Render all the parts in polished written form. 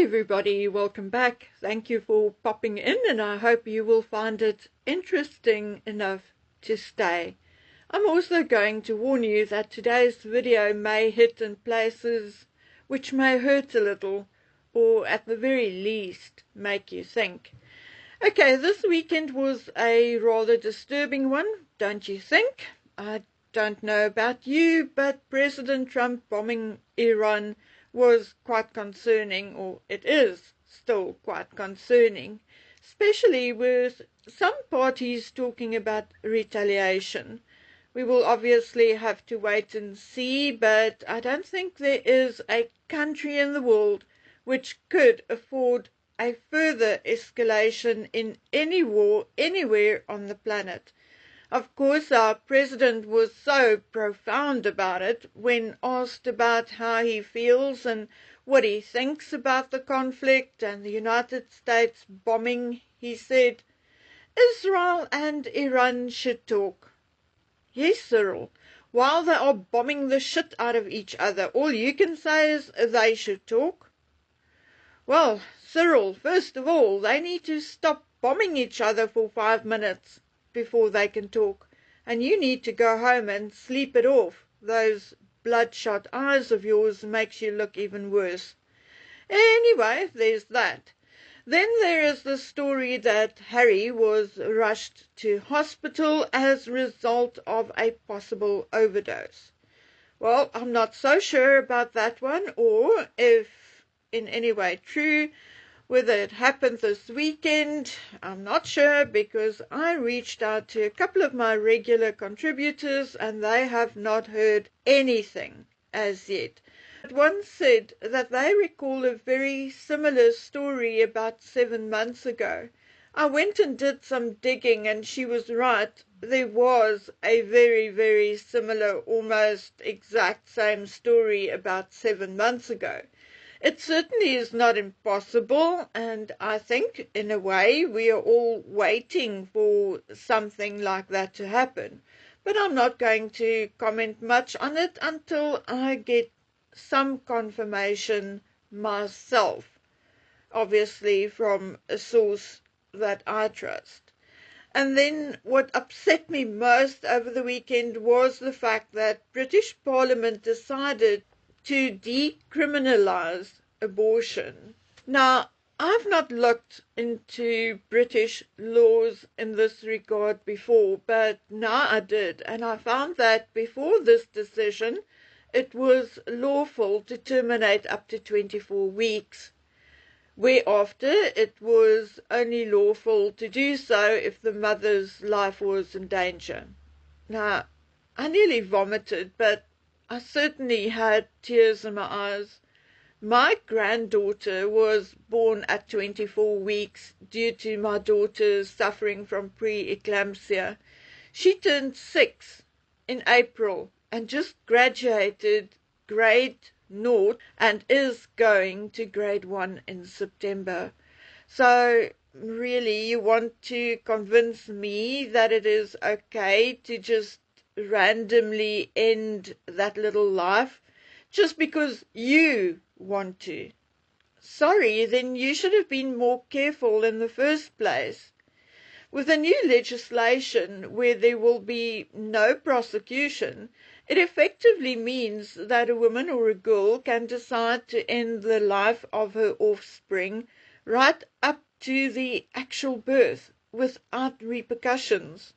everybody, welcome back. Thank you for popping in, and I hope you will find it interesting enough to stay. I'm also going to warn you that today's video may hit in places which may hurt a little, or at the very least make you think. Okay, this weekend was a rather disturbing one, don't you think? I don't know about you, but President Trump bombing Iran was quite concerning, or it is still quite concerning, especially with some parties talking about retaliation. We will obviously have to wait and see, but I don't think there is a country in the world which could afford a further escalation in any war anywhere on the planet. Of course, our president was so profound about it when asked about how he feels and what he thinks about the conflict and the United States bombing. He said, Israel and Iran should talk. Yes, Cyril, while they are bombing the shit out of each other, all you can say is they should talk. Well, Cyril, first of all, they need to stop bombing each other for 5 minutes before they can talk, and you need to go home and sleep it off. Those bloodshot eyes of yours makes you look even worse. Anyway, there's that. Then there is the story that Harry was rushed to hospital as a result of a possible overdose. Well, I'm not so sure about that one, or if in any way true. Whether it happened this weekend, I'm not sure, because I reached out to a couple of my regular contributors and they have not heard anything as yet. But one said that they recall a very similar story about 7 months ago. I went and did some digging and she was right. There was a very, very similar, almost exact same story about 7 months ago. It certainly is not impossible, and I think, in a way, we are all waiting for something like that to happen. But I'm not going to comment much on it until I get some confirmation myself, obviously from a source that I trust. And then what upset me most over the weekend was the fact that British Parliament decided to decriminalise abortion. Now, I've not looked into British laws in this regard before, but now I did, and I found that before this decision, it was lawful to terminate up to 24 weeks, whereafter it was only lawful to do so if the mother's life was in danger. Now, I nearly vomited, but I certainly had tears in my eyes. My granddaughter was born at 24 weeks due to my daughter suffering from pre-eclampsia. She turned 6 in April and just graduated grade 0 and is going to grade 1 in September. So really, you want to convince me that it is okay to just randomly end that little life just because you want to? Sorry, then you should have been more careful in the first place. With the new legislation where there will be no prosecution, it effectively means that a woman or a girl can decide to end the life of her offspring right up to the actual birth without repercussions.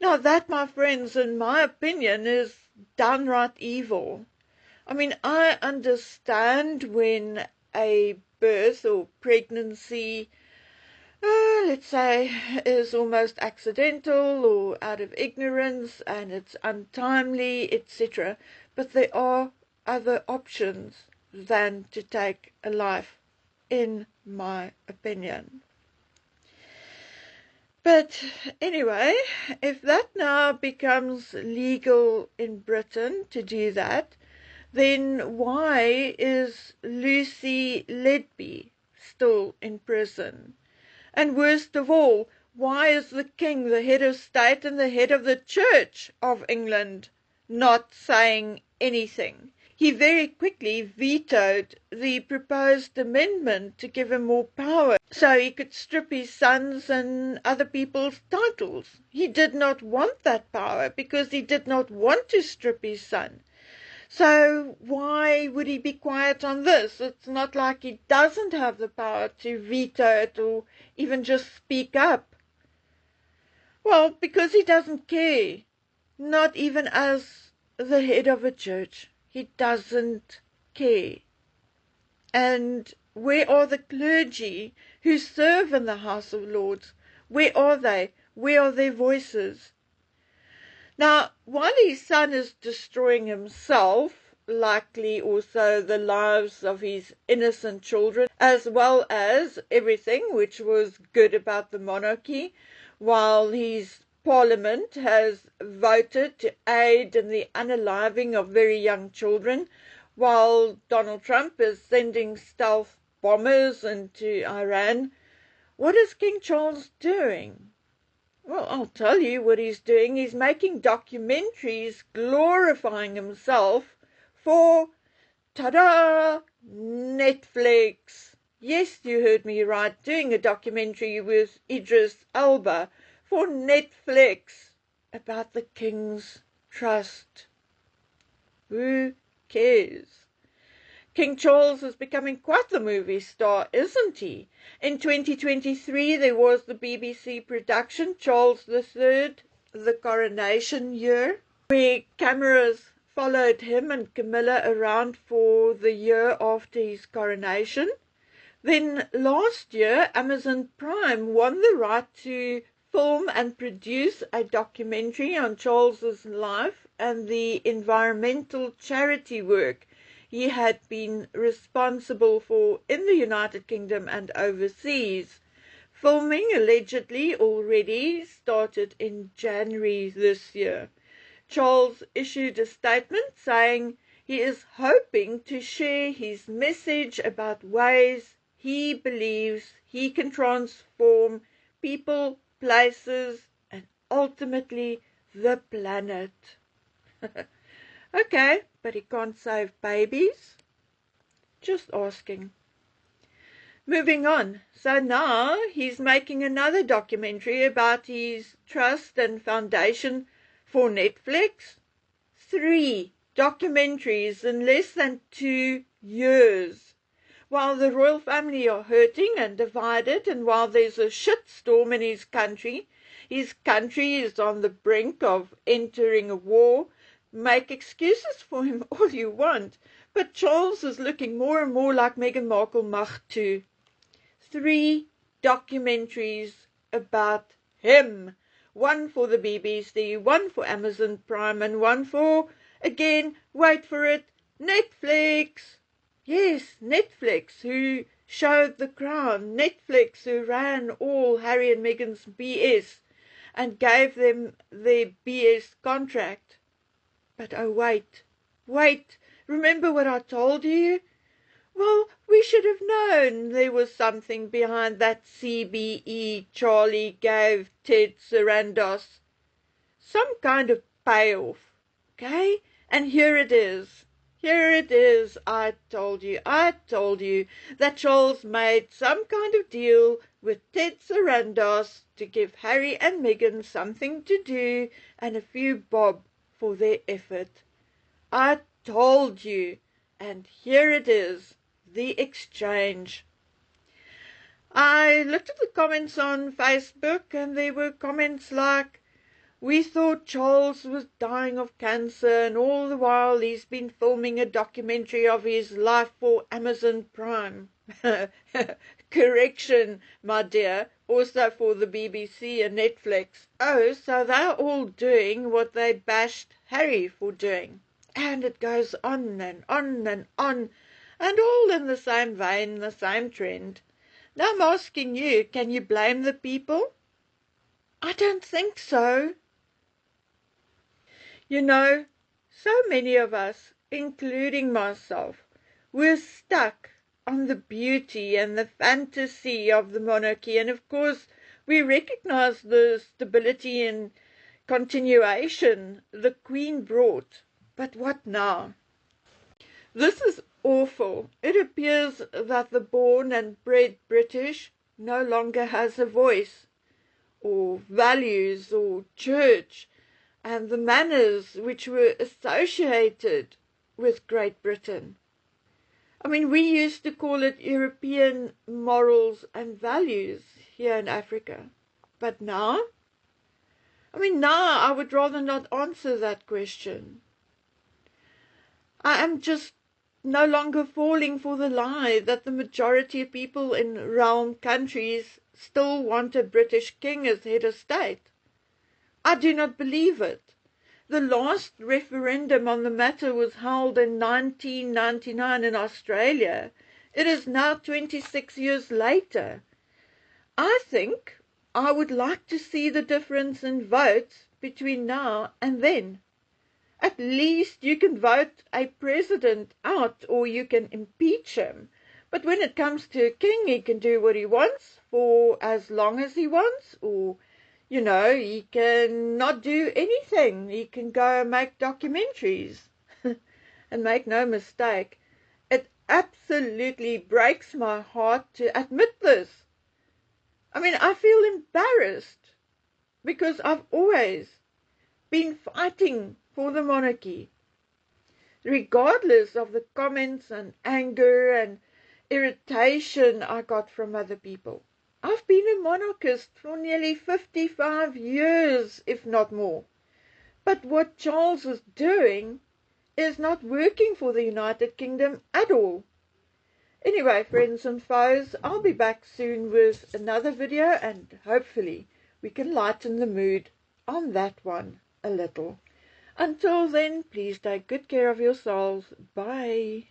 Now that, my friends, in my opinion, is downright evil. I mean, I understand when a birth or pregnancy, let's say, is almost accidental or out of ignorance and it's untimely, etc. But there are other options than to take a life, in my opinion. But anyway, if that now becomes legal in Britain to do that, then why is Lucy Ledby still in prison? And worst of all, why is the King, the head of state and the head of the Church of England, not saying anything? he very quickly vetoed the proposed amendment to give him more power so he could strip his sons and other people's titles. He did not want that power because he did not want to strip his son. So why would he be quiet on this? It's not like he doesn't have the power to veto it or even just speak up. Well, because he doesn't care. Not even as the head of a church. He doesn't care. And where are the clergy who serve in the House of Lords? Where are they? Where are their voices? Now, while his son is destroying himself, likely also the lives of his innocent children, as well as everything which was good about the monarchy, while his Parliament has voted to aid in the unaliving of very young children, while Donald Trump is sending stealth bombers into Iran, what is King Charles doing? Well, I'll tell you what he's doing. He's making documentaries glorifying himself for, ta-da, Netflix. Yes, you heard me right, doing a documentary with Idris Elba for Netflix about the King's Trust. Who cares? King Charles is becoming quite the movie star, isn't he? In 2023, there was the BBC production, Charles III, The Coronation Year, where cameras followed him and Camilla around for the year after his coronation. Then last year, Amazon Prime won the right to film and produce a documentary on Charles's life and the environmental charity work he had been responsible for in the United Kingdom and overseas. Filming allegedly already started in January this year. Charles issued a statement saying he is hoping to share his message about ways he believes he can transform people, places, and ultimately the planet. Okay, but he can't save babies? Just asking. Moving on. So now he's making another documentary about his trust and foundation for Netflix. 3 documentaries in less than 2 years. While the royal family are hurting and divided, and while there's a shitstorm in his country is on the brink of entering a war. Make excuses for him all you want, but Charles is looking more and more like Meghan Markle mag too. 3 documentaries about him. 1 for the BBC, 1 for Amazon Prime, and 1 for, again, wait for it, Netflix. Yes, Netflix, who showed The Crown. Netflix, who ran all Harry and Meghan's BS and gave them their BS contract. But oh, wait, remember what I told you? Well, we should have known there was something behind that CBE Charlie gave Ted Sarandos. Some kind of payoff, okay? And here it is. I told you that Charles made some kind of deal with Ted Sarandos to give Harry and Meghan something to do and a few bob for their effort. I told you, and here it is, the exchange. I looked at the comments on Facebook, and there were comments like, we thought Charles was dying of cancer, and all the while he's been filming a documentary of his life for Amazon Prime. Correction, my dear, also for the BBC and Netflix. Oh, so they're all doing what they bashed Harry for doing. And it goes on and on and on, and all in the same vein, the same trend. Now I'm asking you, can you blame the people? I don't think so. You know, so many of us, including myself, were stuck on the beauty and the fantasy of the monarchy, and of course we recognize the stability and continuation the Queen brought. But what now? This is awful. It appears that the born and bred British no longer has a voice, or values, or church, and the manners which were associated with Great Britain. I mean, we used to call it European morals and values here in Africa. But now? Now I would rather not answer that question. I am just no longer falling for the lie that the majority of people in realm countries still want a British king as head of state. I do not believe it. The last referendum on the matter was held in 1999 in Australia. It is now 26 years later. I think I would like to see the difference in votes between now and then. At least you can vote a president out or you can impeach him. But when it comes to a king, he can do what he wants for as long as he wants, or, he can not do anything. He can go and make documentaries. And make no mistake, it absolutely breaks my heart to admit this. I feel embarrassed because I've always been fighting for the monarchy, regardless of the comments and anger and irritation I got from other people. I've been a monarchist for nearly 55 years, if not more. But what Charles is doing is not working for the United Kingdom at all. Anyway, friends and foes, I'll be back soon with another video, and hopefully we can lighten the mood on that one a little. Until then, please take good care of yourselves. Bye.